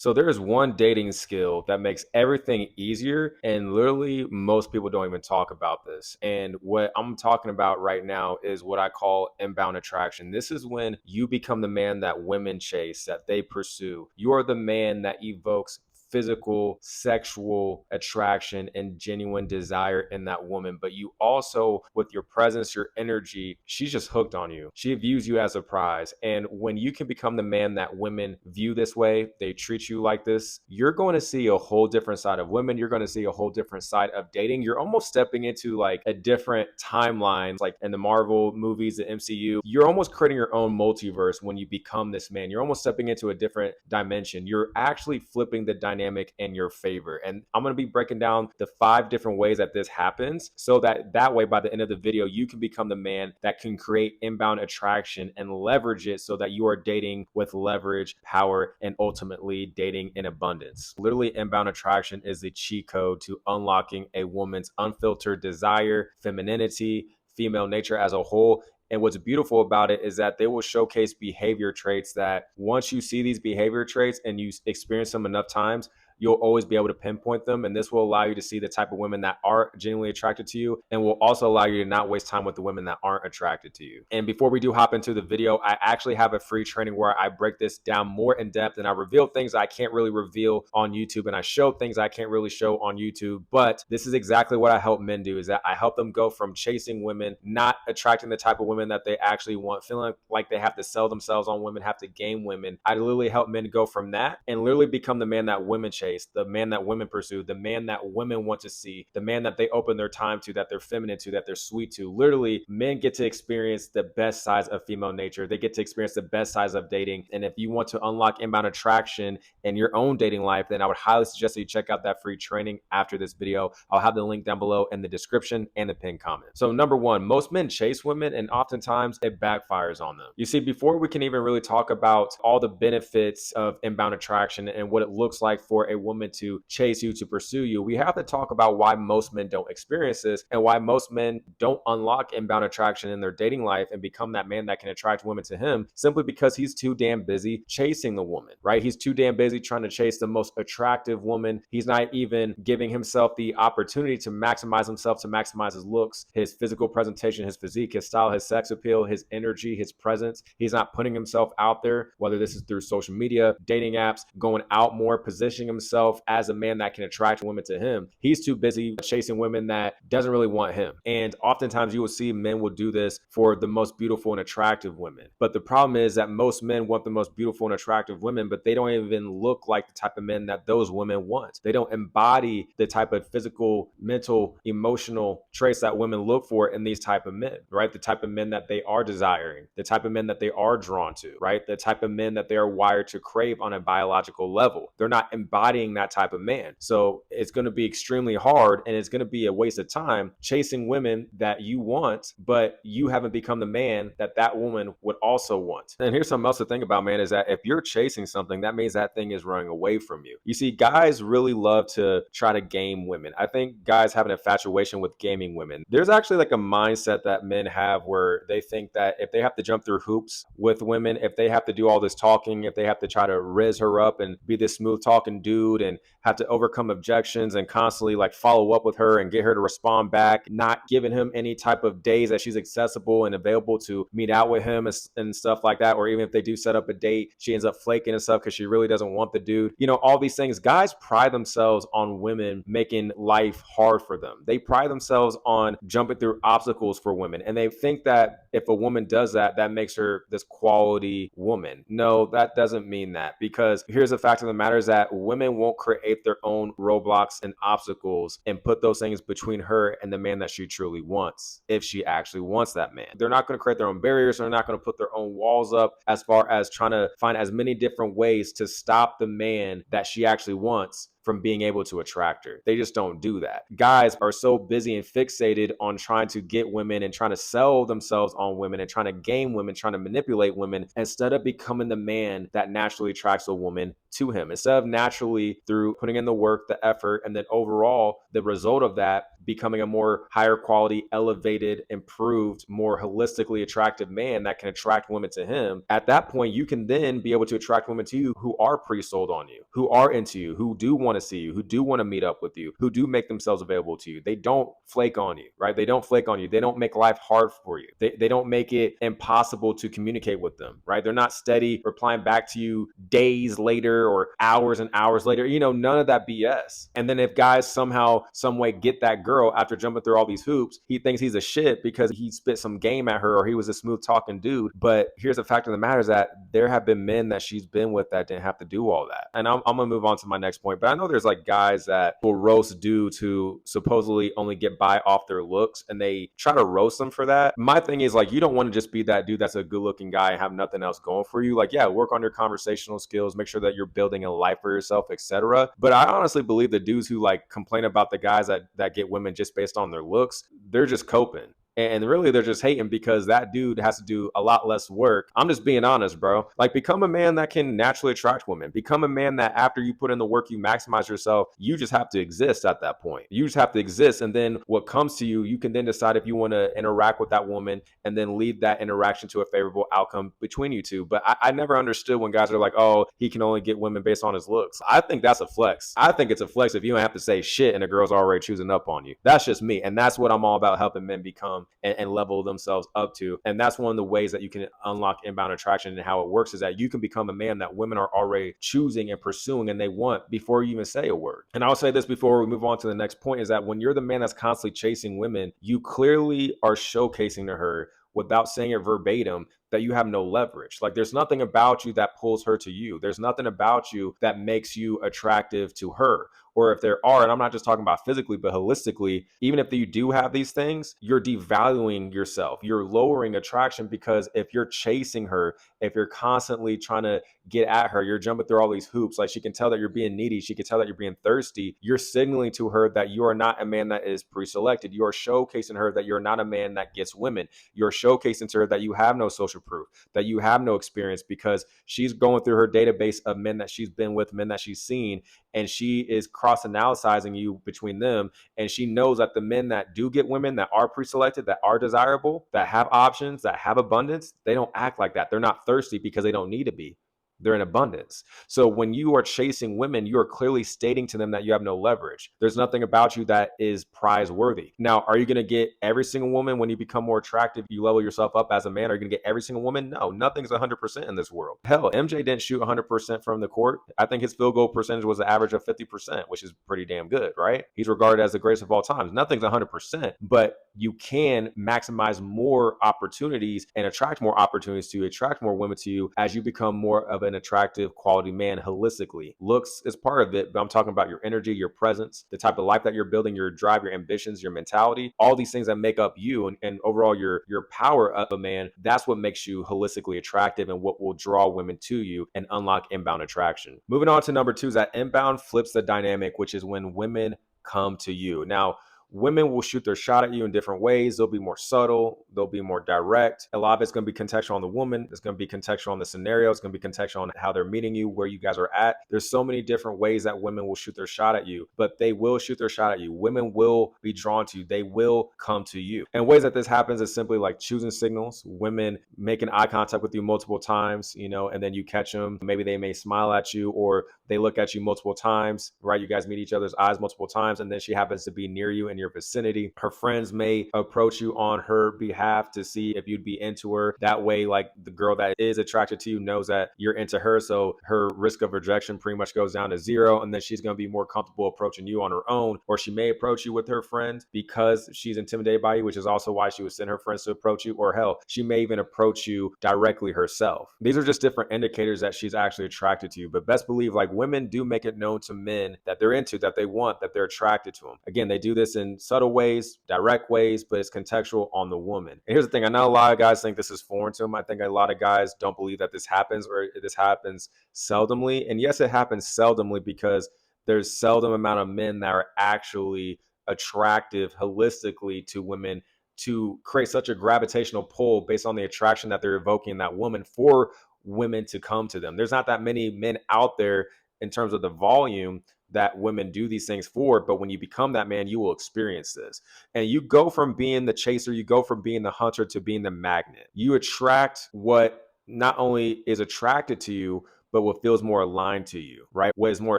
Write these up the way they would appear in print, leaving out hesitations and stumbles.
So there is one dating skill that makes everything easier, and literally most people don't even talk about this. And what I'm talking about right now is what I call inbound attraction. This is when you become the man that women chase, that they pursue. You are the man that evokes physical, sexual attraction and genuine desire in that woman. But you also, with your presence, your energy, she's just hooked on you. She views you as a prize. And when you can become the man that women view this way, they treat you like this, you're going to see a whole different side of women. You're going to see a whole different side of dating. You're almost stepping into like a different timeline, like in the Marvel movies, the MCU. You're almost creating your own multiverse when you become this man. You're almost stepping into a different dimension. You're actually flipping the dynamic in your favor. And I'm going to be breaking down the 5 different ways that this happens so that way by the end of the video, you can become the man that can create inbound attraction and leverage it so that you are dating with leverage, power, and ultimately dating in abundance. Literally, inbound attraction is the cheat code to unlocking a woman's unfiltered desire, femininity, female nature as a whole. And what's beautiful about it is that they will showcase behavior traits that once you see these behavior traits and you experience them enough times, you'll always be able to pinpoint them. And this will allow you to see the type of women that are genuinely attracted to you and will also allow you to not waste time with the women that aren't attracted to you. And before we do hop into the video, I actually have a free training where I break this down more in depth and I reveal things I can't really reveal on YouTube and I show things I can't really show on YouTube. But this is exactly what I help men do, is that I help them go from chasing women, not attracting the type of women that they actually want, feeling like they have to sell themselves on women, have to game women. I literally help men go from that and literally become the man that women chase, the man that women pursue, the man that women want to see, the man that they open their time to, that they're feminine to, that they're sweet to. Literally, men get to experience the best sides of female nature. They get to experience the best sides of dating. And if you want to unlock inbound attraction in your own dating life, then I would highly suggest that you check out that free training after this video. I'll have the link down below in the description and the pinned comment. So number one, most men chase women and oftentimes it backfires on them. You see, before we can even really talk about all the benefits of inbound attraction and what it looks like for a woman to chase you, to pursue you, we have to talk about why most men don't experience this and why most men don't unlock inbound attraction in their dating life and become that man that can attract women to him, simply because he's too damn busy chasing the woman, right? He's too damn busy trying to chase the most attractive woman. He's not even giving himself the opportunity to maximize himself, to maximize his looks, his physical presentation, his physique, his style, his sex appeal, his energy, his presence. He's not putting himself out there, whether this is through social media, dating apps, going out more, positioning himself as a man that can attract women to him. He's too busy chasing women that doesn't really want him. And oftentimes you will see men will do this for the most beautiful and attractive women. But the problem is that most men want the most beautiful and attractive women, but they don't even look like the type of men that those women want. They don't embody the type of physical, mental, emotional traits that women look for in these type of men, right? The type of men that they are desiring, the type of men that they are drawn to, right? The type of men that they are wired to crave on a biological level. They're not embodying that type of man. So it's going to be extremely hard and it's going to be a waste of time chasing women that you want, but you haven't become the man that that woman would also want. And here's something else to think about, man, is that if you're chasing something, that means that thing is running away from you. You see, guys really love to try to game women. I think guys have an infatuation with gaming women. There's actually like a mindset that men have where they think that if they have to jump through hoops with women, if they have to do all this talking, if they have to try to riz her up and be this smooth talking dude and have to overcome objections and constantly like follow up with her and get her to respond back, not giving him any type of days that she's accessible and available to meet out with him and stuff like that. Or even if they do set up a date, she ends up flaking and stuff because she really doesn't want the dude. You know, all these things. Guys pride themselves on women making life hard for them. They pride themselves on jumping through obstacles for women. And they think that if a woman does that, that makes her this quality woman. No, that doesn't mean that, because here's the fact of the matter is that women won't create their own roadblocks and obstacles and put those things between her and the man that she truly wants, if she actually wants that man. They're not going to create their own barriers. They're not going to put their own walls up as far as trying to find as many different ways to stop the man that she actually wants from being able to attract her. They just don't do that. Guys are so busy and fixated on trying to get women and trying to sell themselves on women and trying to game women, trying to manipulate women, instead of becoming the man that naturally attracts a woman to him. Instead of naturally, through putting in the work, the effort, and then overall the result of that becoming a more higher quality, elevated, improved, more holistically attractive man that can attract women to him, at that point, you can then be able to attract women to you who are pre-sold on you, who are into you, who do want to see you, who do want to meet up with you, who do make themselves available to you. They don't flake on you, right? They don't flake on you. They don't make life hard for you. They don't make it impossible to communicate with them, right? They're not steady replying back to you days later or hours and hours later, none of that BS. And then if guys somehow, some way get that girl after jumping through all these hoops, he thinks he's a shit because he spit some game at her or he was a smooth talking dude. But here's the fact of the matter is that there have been men that she's been with that didn't have to do all that. And I'm going to move on to my next point. But I know there's like guys that will roast dudes who supposedly only get by off their looks and they try to roast them for that. My thing is like, you don't want to just be that dude that's a good looking guy and have nothing else going for you. Like, yeah, work on your conversational skills, make sure that you're building a life for yourself, etc. But I honestly believe the dudes who like complain about the guys that get women just based on their looks, they're just coping. And really, they're just hating because that dude has to do a lot less work. I'm just being honest, bro. Like, become a man that can naturally attract women. Become a man that after you put in the work, you maximize yourself. You just have to exist at that point. You just have to exist. And then what comes to you, you can then decide if you want to interact with that woman and then lead that interaction to a favorable outcome between you two. But I never understood when guys are like, oh, he can only get women based on his looks. I think that's a flex. I think it's a flex if you don't have to say shit and a girl's already choosing up on you. That's just me. And that's what I'm all about, helping men become and level themselves up to. And that's one of the ways that you can unlock inbound attraction. And how it works is that you can become a man that women are already choosing and pursuing and they want before you even say a word. And I'll say this before we move on to the next point, is that when you're the man that's constantly chasing women, you clearly are showcasing to her, without saying it verbatim, that you have no leverage. Like, there's nothing about you that pulls her to you. There's nothing about you that makes you attractive to her. Or if there are, and I'm not just talking about physically, but holistically, even if you do have these things, you're devaluing yourself. You're lowering attraction, because if you're chasing her, if you're constantly trying to get at her, you're jumping through all these hoops, like she can tell that you're being needy, she can tell that you're being thirsty, you're signaling to her that you are not a man that is pre-selected. You are showcasing her that you're not a man that gets women. You're showcasing to her that you have no social proof, that you have no experience, because she's going through her database of men that she's been with, men that she's seen, and she is cross-analyzing you between them. And she knows that the men that do get women, that are pre-selected, that are desirable, that have options, that have abundance, they don't act like that. They're not thirsty because they don't need to be. They're in abundance. So when you are chasing women, you are clearly stating to them that you have no leverage. There's nothing about you that is prize worthy. Now, are you going to get every single woman when you become more attractive? You level yourself up as a man. Are you going to get every single woman? No, nothing's 100% in this world. Hell, MJ didn't shoot 100% from the court. I think his field goal percentage was an average of 50%, which is pretty damn good, right? He's regarded as the greatest of all times. Nothing's 100%, but you can maximize more opportunities and attract more opportunities to attract more women to you as you become more of an attractive quality man holistically. Looks is part of it, but I'm talking about your energy, your presence, the type of life that you're building, your drive, your ambitions, your mentality, all these things that make up you and overall your power of a man. That's what makes you holistically attractive and what will draw women to you and unlock inbound attraction. Moving on to number 2 is that inbound flips the dynamic, which is when women come to you. Now, women will shoot their shot at you in different ways. They'll be more subtle. They'll be more direct. A lot of it's going to be contextual on the woman. It's going to be contextual on the scenario. It's going to be contextual on how they're meeting you, where you guys are at. There's so many different ways that women will shoot their shot at you, but they will shoot their shot at you. Women will be drawn to you. They will come to you. And ways that this happens is simply like choosing signals, women making eye contact with you multiple times, and then you catch them. Maybe they may smile at you or they look at you multiple times, right? You guys meet each other's eyes multiple times, and then she happens to be near you in your vicinity. Her friends may approach you on her behalf to see if you'd be into her. That way, like, the girl that is attracted to you knows that you're into her, so her risk of rejection pretty much goes down to 0, and then she's going to be more comfortable approaching you on her own. Or she may approach you with her friends because she's intimidated by you, which is also why she would send her friends to approach you. Or hell, she may even approach you directly herself. These are just different indicators that she's actually attracted to you. But best believe, like, women do make it known to men that they're into, that they want, that they're attracted to them. Again, they do this in subtle ways, direct ways, but it's contextual on the woman. And here's the thing. I know a lot of guys think this is foreign to them. I think a lot of guys don't believe that this happens, or this happens seldomly. And yes, it happens seldomly because there's seldom amount of men that are actually attractive holistically to women to create such a gravitational pull based on the attraction that they're evoking in that woman for women to come to them. There's not that many men out there in terms of the volume that women do these things for, but when you become that man, you will experience this. And you go from being the chaser, you go from being the hunter to being the magnet. You attract what not only is attracted to you, but what feels more aligned to you, right? What is more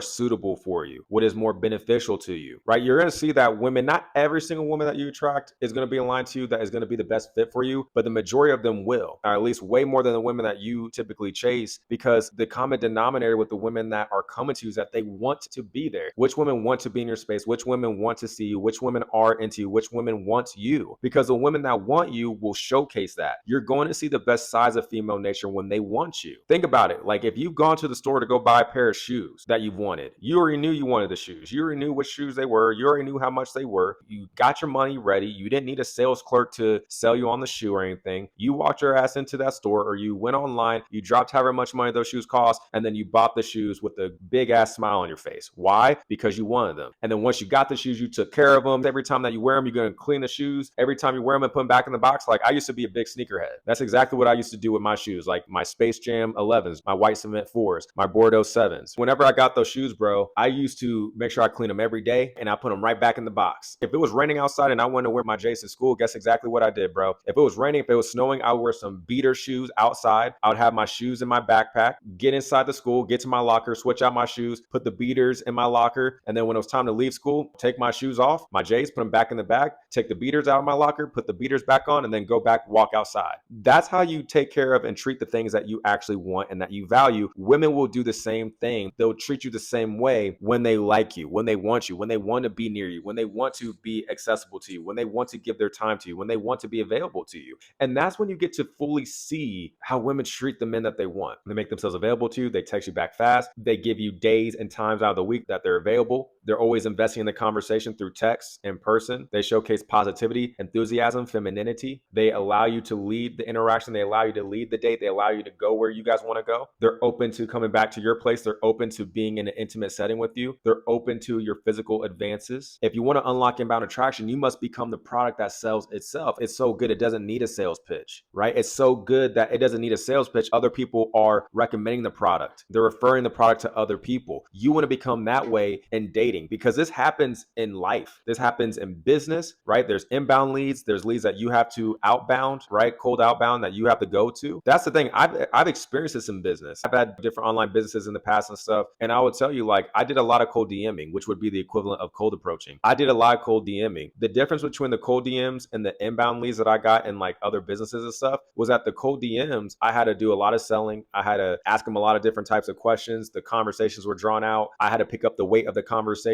suitable for you, what is more beneficial to you, right? You're going to see that women, not every single woman that you attract is going to be aligned to you, that is going to be the best fit for you, but the majority of them will, or at least way more than the women that you typically chase, because the common denominator with the women that are coming to you is that they want to be there. Which women want to be in your space? Which women want to see you? Which women are into you? Which women want you? Because the women that want you will showcase that. You're going to see the best sides of female nature when they want you. Think about it. Like if you've gone to the store to go buy a pair of shoes that you've wanted, you already knew you wanted the shoes. You already knew which shoes they were. You already knew how much they were. You got your money ready. You didn't need a sales clerk to sell you on the shoe or anything. You walked your ass into that store, or you went online, you dropped however much money those shoes cost, and then you bought the shoes with a big ass smile on your face. Why? Because you wanted them. And then once you got the shoes, you took care of them. Every time that you wear them, you're going to clean the shoes. Every time you wear them and put them back in the box. Like I used to be a big sneakerhead. That's exactly what I used to do with my shoes. Like my Space Jam 11s, my white cement 4s, my Bordeaux 7s. Whenever I got those shoes, bro, I used to make sure I clean them every day and I put them right back in the box. If it was raining outside and I wanted to wear my J's to school, guess exactly what I did, bro? If it was raining, if it was snowing, I would wear some beater shoes outside. I would have my shoes in my backpack, get inside the school, get to my locker, switch out my shoes, put the beaters in my locker. And then when it was time to leave school, take my shoes off, my J's, put them back in the bag, take the beaters out of my locker, put the beaters back on, and then go back, walk outside. That's how you take care of and treat the things that you actually want and that you value. Women will do the same thing. They'll treat you the same way when they like you, when they want you, when they want to be near you, when they want to be accessible to you, when they want to give their time to you, when they want to be available to you. And that's when you get to fully see how women treat the men that they want. They make themselves available to you. They text you back fast. They give you days and times out of the week that they're available. They're always investing in the conversation through text, in person. They showcase positivity, enthusiasm, femininity. They allow you to lead the interaction. They allow you to lead the date. They allow you to go where you guys want to go. They're open to coming back to your place. They're open to being in an intimate setting with you. They're open to your physical advances. If you want to unlock inbound attraction, you must become the product that sells itself. It's so good, it doesn't need a sales pitch, right? It's so good that it doesn't need a sales pitch. Other people are recommending the product. They're referring the product to other people. You want to become that way in dating, because this happens in life. This happens in business, right? There's inbound leads. There's leads that you have to outbound, right? Cold outbound that you have to go to. That's the thing. I've experienced this in business. I've had different online businesses in the past and stuff. And I would tell you, like, I did a lot of cold DMing, which would be the equivalent of cold approaching. I did a lot of cold DMing. The difference between the cold DMs and the inbound leads that I got in like other businesses and stuff was that the cold DMs, I had to do a lot of selling. I had to ask them a lot of different types of questions. The conversations were drawn out. I had to pick up the weight of the conversation.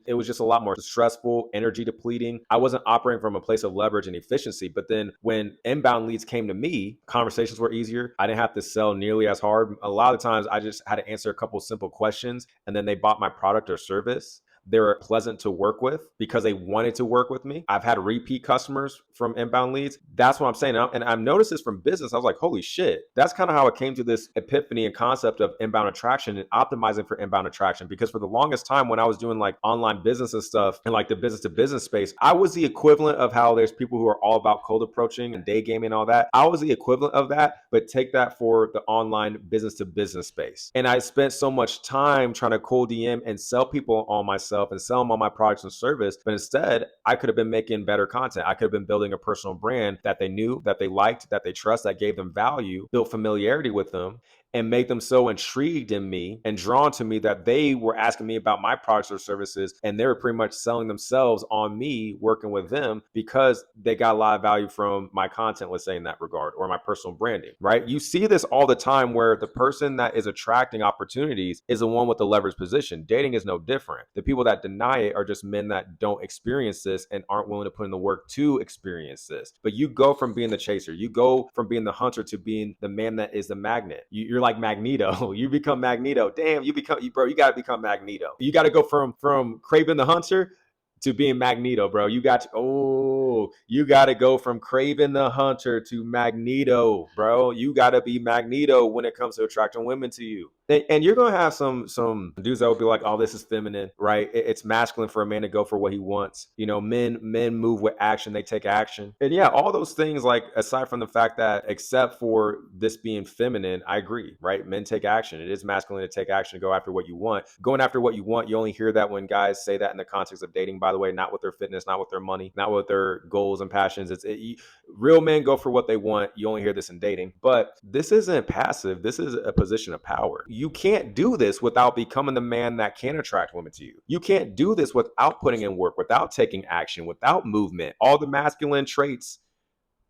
It was just a lot more stressful, energy depleting. I wasn't operating from a place of leverage and efficiency. But then when inbound leads came to me, conversations were easier. I didn't have to sell nearly as hard. A lot of times I just had to answer a couple simple questions and then they bought my product or service. They were pleasant to work with because they wanted to work with me. I've had repeat customers from inbound leads. That's what I'm saying. And I've noticed this from business. I was like, holy shit. That's kind of how it came to this epiphany and concept of inbound attraction and optimizing for inbound attraction. Because for the longest time when I was doing like online business and stuff and like the business to business space, I was the equivalent of how there's people who are all about cold approaching and day gaming and all that. I was the equivalent of that, but take that for the online business to business space. And I spent so much time trying to cold DM and sell people on myself and sell them on my products and service. But instead, I could have been making better content. I could have been building a personal brand that they knew, that they liked, that they trust, that gave them value, built familiarity with them, and made them so intrigued in me and drawn to me that they were asking me about my products or services. And they were pretty much selling themselves on me working with them because they got a lot of value from my content, let's say in that regard, or my personal branding, right? You see this all the time where the person that is attracting opportunities is the one with the leverage position. Dating is no different. The people that deny it are just men that don't experience this and aren't willing to put in the work to experience this. But you go from being the chaser, you go from being the hunter to being the man that is the magnet. You're like Magneto. You become Magneto. Damn, you got to become Magneto. You got to go from Craven the Hunter to being Magneto, bro. You got to go from Craven the Hunter to Magneto, bro. You got to be Magneto when it comes to attracting women to you. And you're gonna have some dudes that will be like, "Oh, this is feminine, right? It's masculine for a man to go for what he wants." Men move with action; they take action, and yeah, all those things. Like aside from the fact that, except for this being feminine, I agree, right? Men take action. It is masculine to take action, to go after what you want. Going after what you want, you only hear that when guys say that in the context of dating. By the way, not with their fitness, not with their money, not with their goals and passions. Real men go for what they want. You only hear this in dating, but this isn't passive. This is a position of power. You can't do this without becoming the man that can attract women to you. You can't do this without putting in work, without taking action, without movement, all the masculine traits,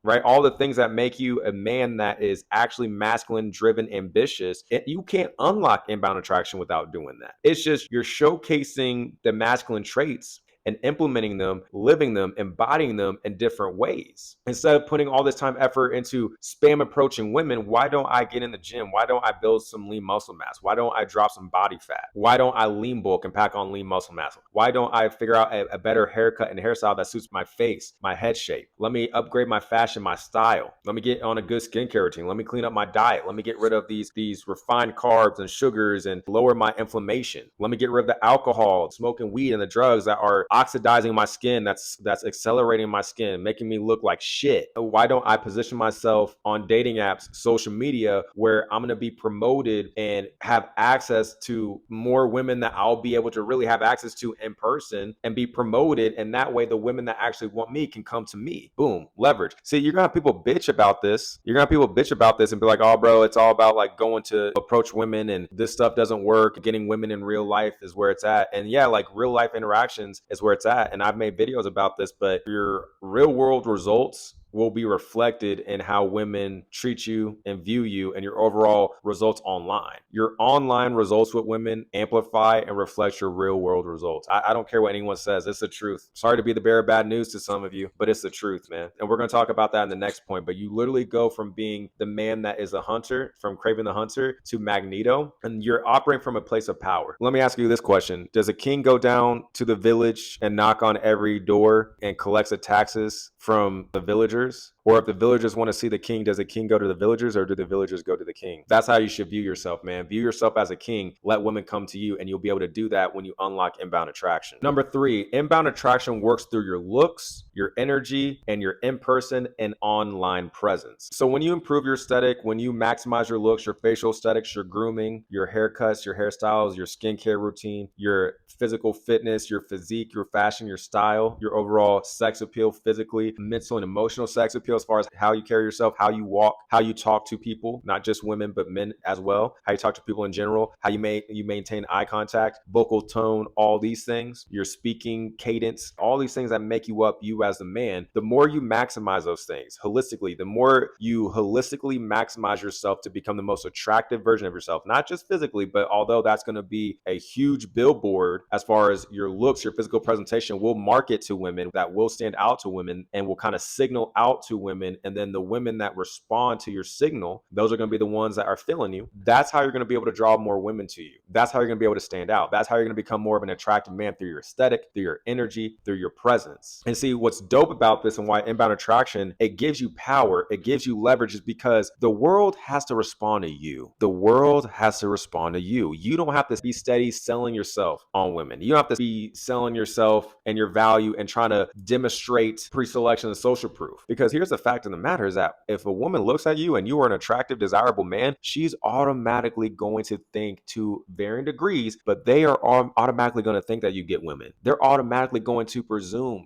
right? All the things that make you a man that is actually masculine, driven, ambitious. You can't unlock inbound attraction without doing that. It's just you're showcasing the masculine traits and implementing them, living them, embodying them in different ways. Instead of putting all this time, effort into spam approaching women, why don't I get in the gym? Why don't I build some lean muscle mass? Why don't I drop some body fat? Why don't I lean bulk and pack on lean muscle mass? Why don't I figure out a better haircut and hairstyle that suits my face, my head shape? Let me upgrade my fashion, my style. Let me get on a good skincare routine. Let me clean up my diet. Let me get rid of these refined carbs and sugars and lower my inflammation. Let me get rid of the alcohol, smoking weed, and the drugs that are oxidizing my skin, that's accelerating my skin, making me look like shit. Why don't I position myself on dating apps, social media, where I'm going to be promoted and have access to more women that I'll be able to really have access to in person and be promoted, and that way the women that actually want me can come to me. Boom, leverage. See, you're gonna have people bitch about this. You're gonna have people bitch about this and be like, "Oh, bro, it's all about like going to approach women and this stuff doesn't work. Getting women in real life is where it's at." And yeah, like real life interactions is where it's at. And I've made videos about this, but your real world results will be reflected in how women treat you and view you and your overall results online. Your online results with women amplify and reflect your real world results. I don't care what anyone says. It's the truth. Sorry to be the bearer of bad news to some of you, but it's the truth, man. And we're going to talk about that in the next point. But you literally go from being the man that is a hunter, from Craven the Hunter, to Magneto, and you're operating from a place of power. Let me ask you this question. Does a king go down to the village and knock on every door and collects the taxes from the villagers? Or if the villagers want to see the king, does the king go to the villagers or do the villagers go to the king? That's how you should view yourself, man. View yourself as a king. Let women come to you, and you'll be able to do that when you unlock inbound attraction. Number 3, inbound attraction works through your looks, your energy, and your in-person and online presence. So when you improve your aesthetic, when you maximize your looks, your facial aesthetics, your grooming, your haircuts, your hairstyles, your skincare routine, your physical fitness, your physique, your fashion, your style, your overall sex appeal physically, mental and emotional sex appeal, as far as how you carry yourself, how you walk, how you talk to people, not just women, but men as well, how you talk to people in general, how you maintain eye contact, vocal tone, all these things, your speaking cadence, all these things that make you up, you as a man. The more you maximize those things holistically, the more you holistically maximize yourself to become the most attractive version of yourself, not just physically, but although that's going to be a huge billboard as far as your looks, your physical presentation will market to women, that will stand out to women and will kind of signal out to women. And then the women that respond to your signal, those are going to be the ones that are feeling you. That's how you're going to be able to draw more women to you. That's how you're going to be able to stand out. That's how you're going to become more of an attractive man, through your aesthetic, through your energy, through your presence. And see, what's dope about this and why inbound attraction, it gives you power, it gives you leverage, is because the world has to respond to you. The world has to respond to you. You don't have to be steady selling yourself on women. You don't have to be selling yourself and your value and trying to demonstrate pre-selection and social proof. Because here's the fact of the matter, is that if a woman looks at you and you are an attractive, desirable man, she's automatically going to think, to varying degrees, but they are automatically going to think that you get women. They're automatically going to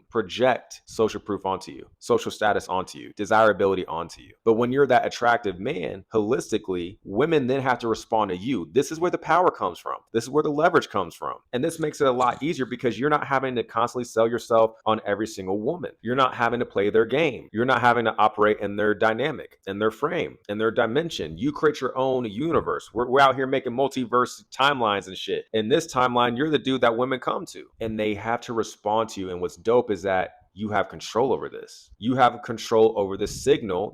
project social proof onto you, social status onto you, desirability onto you. But when you're that attractive man, holistically, women then have to respond to you. This is where the power comes from. This is where the leverage comes from. And this makes it a lot easier because you're not having to constantly sell yourself on every single woman. You're not having to play their game. You're not having to operate in their dynamic, in their frame, in their dimension. You create your own universe. We're out here making multiverse timelines and shit. In this timeline, you're the dude that women come to, and they have to respond to you. And what's dope is that you have control over this. You have control over the signal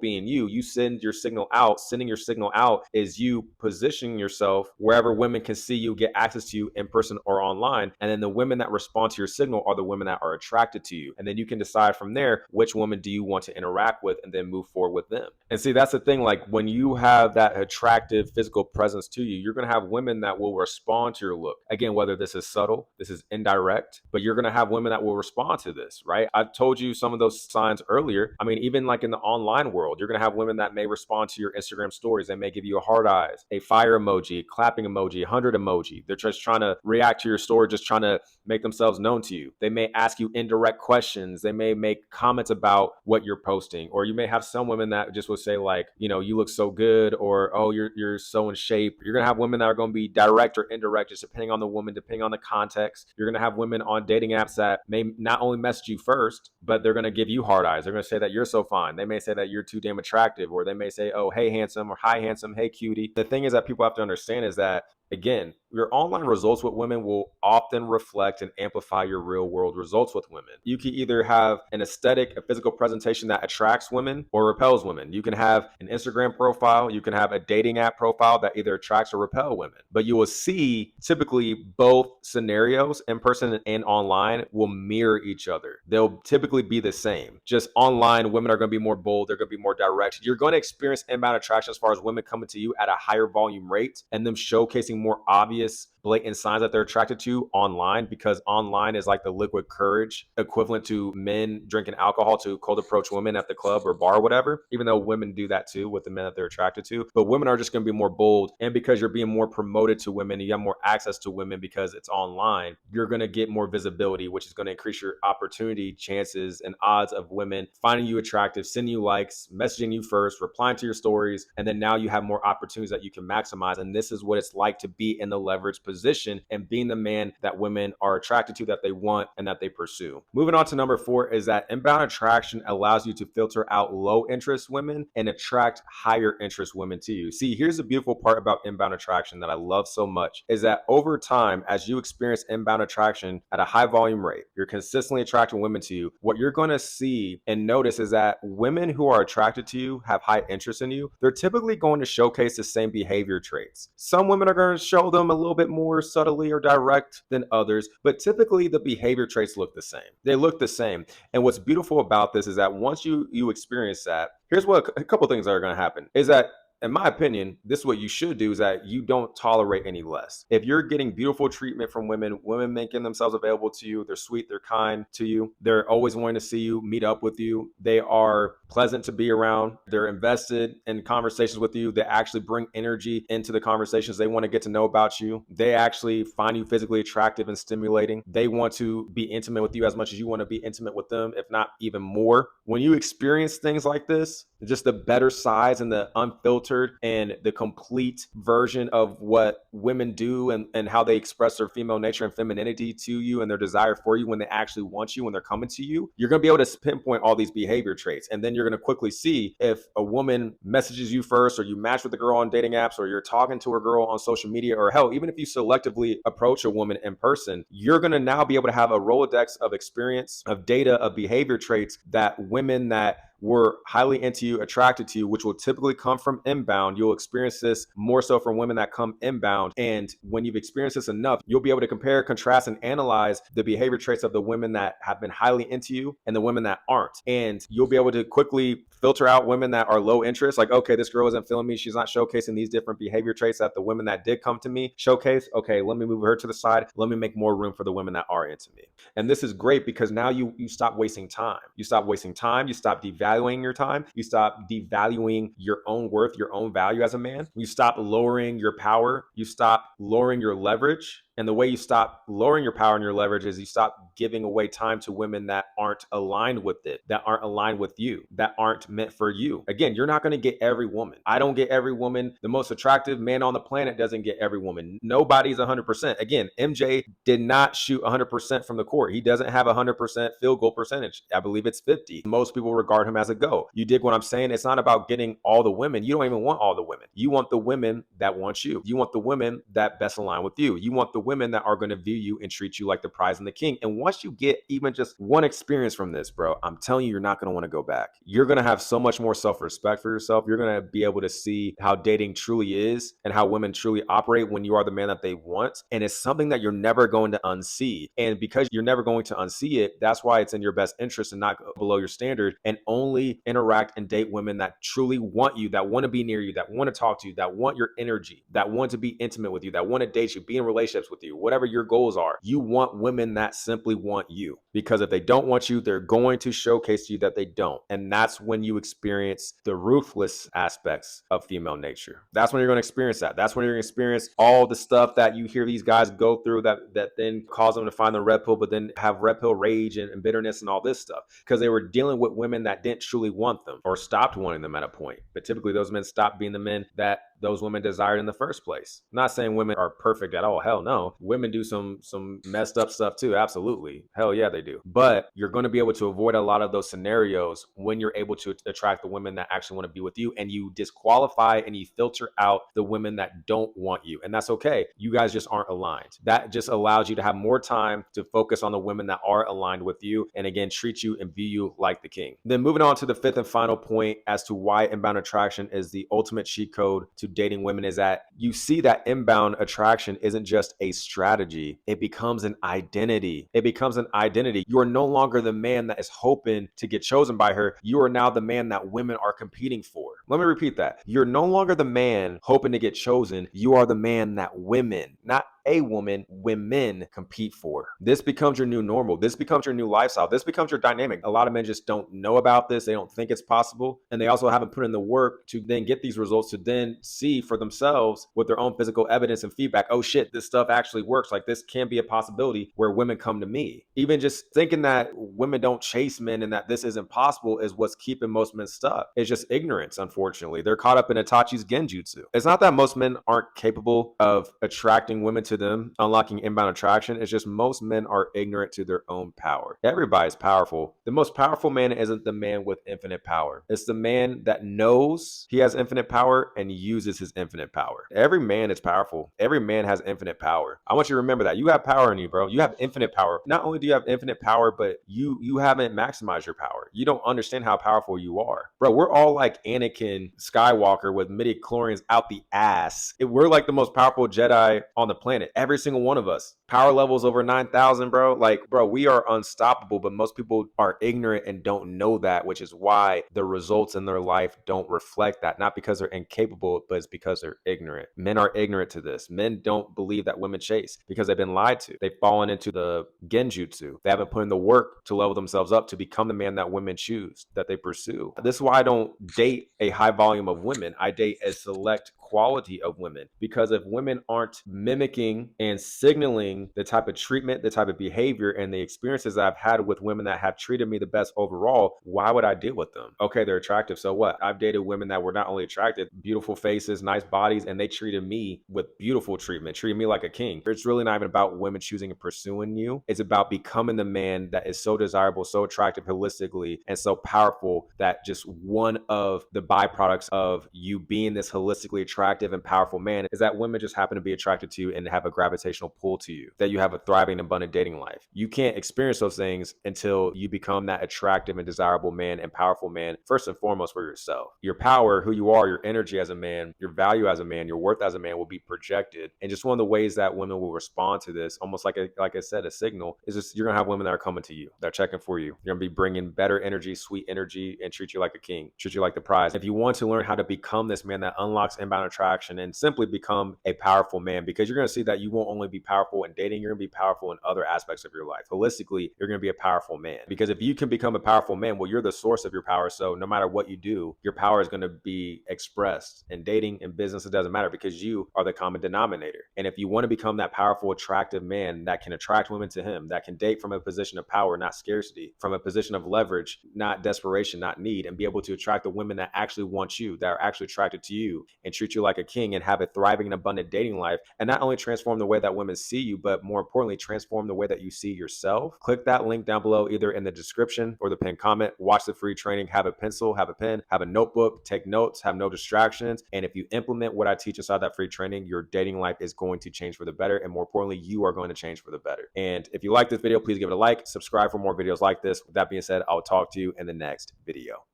being you. You send your signal out. Sending your signal out is you positioning yourself wherever women can see you, get access to you in person or online. And then the women that respond to your signal are the women that are attracted to you. And then you can decide from there which woman do you want to interact with and then move forward with them. And see, that's the thing. Like when you have that attractive physical presence to you, you're going to have women that will respond to your look. Again, whether this is subtle, this is indirect, but you're going to have women that will respond to this, right? I told you some of those signs earlier. I mean, even like in the online world, you're going to have women that may respond to your Instagram stories. They may give you a heart eyes, a fire emoji, clapping emoji, 100 emoji. They're just trying to react to your story, just trying to make themselves known to you. They may ask you indirect questions. They may make comments about what you're posting, or you may have some women that just will say like, you know, you look so good, or oh, you're so in shape. You're gonna have women that are going to be direct or indirect, just depending on the woman, depending on the context. You're gonna have women on dating apps that may not only message you first, but they're gonna give you hard eyes. They're gonna say that you're so fine. They may say that you're too damn attractive, or they may say, oh, hey handsome, or hi handsome, hey cutie. The thing is that people have to understand is that, again, your online results with women will often reflect and amplify your real world results with women. You can either have an aesthetic, a physical presentation that attracts women or repels women. You can have an Instagram profile, you can have a dating app profile that either attracts or repel women. But you will see typically both scenarios, in person and online, will mirror each other. They'll typically be the same. Just online, women are going to be more bold, they're going to be more direct. You're going to experience inbound attraction as far as women coming to you at a higher volume rate and them showcasing more obvious, blatant signs that they're attracted to online, because online is like the liquid courage equivalent to men drinking alcohol to cold approach women at the club or bar or whatever, even though women do that too with the men that they're attracted to. But women are just going to be more bold. And because you're being more promoted to women, you have more access to women because it's online, you're going to get more visibility, which is going to increase your opportunity, chances, and odds of women finding you attractive, sending you likes, messaging you first, replying to your stories. And then now you have more opportunities that you can maximize. And this is what it's like to be in the leverage position and being the man that women are attracted to, that they want, and that they pursue. Moving on to number 4 is that inbound attraction allows you to filter out low interest women and attract higher interest women to you. See, here's the beautiful part about inbound attraction that I love so much is that over time, as you experience inbound attraction at a high volume rate, you're consistently attracting women to you. What you're going to see and notice is that women who are attracted to you, have high interest in you, they're typically going to showcase the same behavior traits. Some women are going to show them a little bit more subtly or direct than others, but typically the behavior traits look the same. They look the same. And what's beautiful about this is that once you experience that, here's what a couple things that are going to happen is that, in my opinion, this is what you should do, is that you don't tolerate any less. If you're getting beautiful treatment from women, women making themselves available to you, they're sweet, they're kind to you, they're always wanting to see you, meet up with you, they are pleasant to be around, they're invested in conversations with you, they actually bring energy into the conversations, they want to get to know about you, they actually find you physically attractive and stimulating, they want to be intimate with you as much as you want to be intimate with them, if not even more. When you experience things like this, just the better sides and the unfiltered and the complete version of what women do, and how they express their female nature and femininity to you and their desire for you when they actually want you, when they're coming to you, you're going to be able to pinpoint all these behavior traits. And then you're going to quickly see if a woman messages you first, or you match with a girl on dating apps, or you're talking to a girl on social media, or hell, even if you selectively approach a woman in person, you're going to now be able to have a Rolodex of experience, of data, of behavior traits that women that were highly into you, attracted to you, which will typically come from inbound. You'll experience this more so from women that come inbound. And when you've experienced this enough, you'll be able to compare, contrast, and analyze the behavior traits of the women that have been highly into you and the women that aren't. And you'll be able to quickly filter out women that are low interest. Like, okay, this girl isn't feeling me. She's not showcasing these different behavior traits that the women that did come to me showcase. Okay, let me move her to the side. Let me make more room for the women that are into me. And this is great because now you stop wasting time. You stop wasting time. You stop devaluing your time. You stop devaluing your own worth, your own value as a man. You stop lowering your power. You stop lowering your leverage. And the way you stop lowering your power and your leverage is you stop giving away time to women that aren't aligned with it, that aren't aligned with you, that aren't meant for you. Again, you're not going to get every woman. I don't get every woman. The most attractive man on the planet doesn't get every woman. Nobody's 100%. Again, MJ did not shoot 100% from the court. He doesn't have 100% field goal percentage. I believe it's 50. Most people regard him as a GOAT. You dig what I'm saying? It's not about getting all the women. You don't even want all the women. You want the women that want you. You want the women that best align with you. You want the women that are going to view you and treat you like the prize and the king. And once you get even just one experience from this, bro, I'm telling you, you're not going to want to go back. You're going to have so much more self-respect for yourself. You're going to be able to see how dating truly is and how women truly operate when you are the man that they want. And it's something that you're never going to unsee. And because you're never going to unsee it, that's why it's in your best interest to not go below your standard and only interact and date women that truly want you, that want to be near you, that want to talk to you, that want your energy, that want to be intimate with you, that want to date you, be in relationships with you, whatever your goals are. You want women that simply want you, because if they don't want you, they're going to showcase to you that they don't. And that's when you experience the ruthless aspects of female nature. That's when you're going to experience that. That's when you're going to experience all the stuff that you hear these guys go through that then cause them to find the red pill, but then have red pill rage and bitterness and all this stuff, because they were dealing with women that didn't truly want them or stopped wanting them at a point. But typically those men stopped being the men that those women desired in the first place. I'm not saying women are perfect at all. Hell no. Women do some messed up stuff too. Absolutely. Hell yeah, they do. But you're going to be able to avoid a lot of those scenarios when you're able to attract the women that actually want to be with you, and you disqualify and you filter out the women that don't want you. And that's okay. You guys just aren't aligned. That just allows you to have more time to focus on the women that are aligned with you and again, treat you and view you like the king. Then moving on to the fifth and final point as to why inbound attraction is the ultimate cheat code to dating women is that you see that inbound attraction isn't just a strategy. It becomes an identity. It becomes an identity. You are no longer the man that is hoping to get chosen by her. You are now the man that women are competing for. Let me repeat that. You're no longer the man hoping to get chosen. You are the man that women, not a woman, women compete for. This becomes your new normal. This becomes your new lifestyle. This becomes your dynamic. A lot of men just don't know about this. They don't think it's possible. And they also haven't put in the work to then get these results, to then see for themselves with their own physical evidence and feedback. Oh shit, this stuff actually works. Like this can be a possibility where women come to me. Even just thinking that women don't chase men and that this isn't possible is what's keeping most men stuck. It's just ignorance, unfortunately. They're caught up in Itachi's genjutsu. It's not that most men aren't capable of attracting women to them, unlocking inbound attraction. It's just most men are ignorant to their own power. Everybody's powerful. The most powerful man isn't the man with infinite power. It's the man that knows he has infinite power and uses his infinite power. Every man is powerful. Every man has infinite power. I want you to remember that. You have power in you, bro. You have infinite power. Not only do you have infinite power, but you haven't maximized your power. You don't understand how powerful you are. Bro, we're all like Anakin Skywalker with midi-chlorians out the ass. We're like the most powerful Jedi on the planet. Every single one of us. Power levels over 9,000, bro. Like, bro, we are unstoppable, but most people are ignorant and don't know that, which is why the results in their life don't reflect that. Not because they're incapable, but it's because they're ignorant. Men are ignorant to this. Men don't believe that women chase because they've been lied to. They've fallen into the genjutsu. They haven't put in the work to level themselves up to become the man that women choose, that they pursue. This is why I don't date a high volume of women. I date a select quality of women, because if women aren't mimicking and signaling the type of treatment, the type of behavior, and the experiences I've had with women that have treated me the best overall, why would I deal with them? Okay, they're attractive, so what? I've dated women that were not only attractive, beautiful faces, nice bodies, and they treated me with beautiful treatment, treated me like a king. It's really not even about women choosing and pursuing you. It's about becoming the man that is so desirable, so attractive holistically, and so powerful that just one of the byproducts of you being this holistically attractive and powerful man is that women just happen to be attracted to you and have a gravitational pull to you, that you have a thriving, abundant dating life. You can't experience those things until you become that attractive and desirable man and powerful man, first and foremost for yourself. Your power, who you are, your energy as a man, your value as a man, your worth as a man will be projected. And just one of the ways that women will respond to this, almost like I said, a signal, is just you're going to have women that are coming to you. They're checking for you. You're going to be bringing better energy, sweet energy, and treat you like a king, treat you like the prize. If you want to learn how to become this man that unlocks inbound attraction and simply become a powerful man, because you're going to see that you won't only be powerful in dating, you're going to be powerful in other aspects of your life. Holistically, you're going to be a powerful man, because if you can become a powerful man, well, you're the source of your power. So no matter what you do, your power is going to be expressed in dating and business. It doesn't matter, because you are the common denominator. And if you want to become that powerful, attractive man that can attract women to him, that can date from a position of power, not scarcity, from a position of leverage, not desperation, not need, and be able to attract the women that actually want you, that are actually attracted to you and treat you you like a king and have a thriving and abundant dating life, and not only transform the way that women see you, but more importantly, transform the way that you see yourself, click that link down below, either in the description or the pinned comment. Watch the free training, have a pencil, have a pen, have a notebook, take notes, have no distractions. And if you implement what I teach inside that free training, your dating life is going to change for the better. And more importantly, you are going to change for the better. And if you like this video, please give it a like, subscribe for more videos like this. With that being said, I'll talk to you in the next video.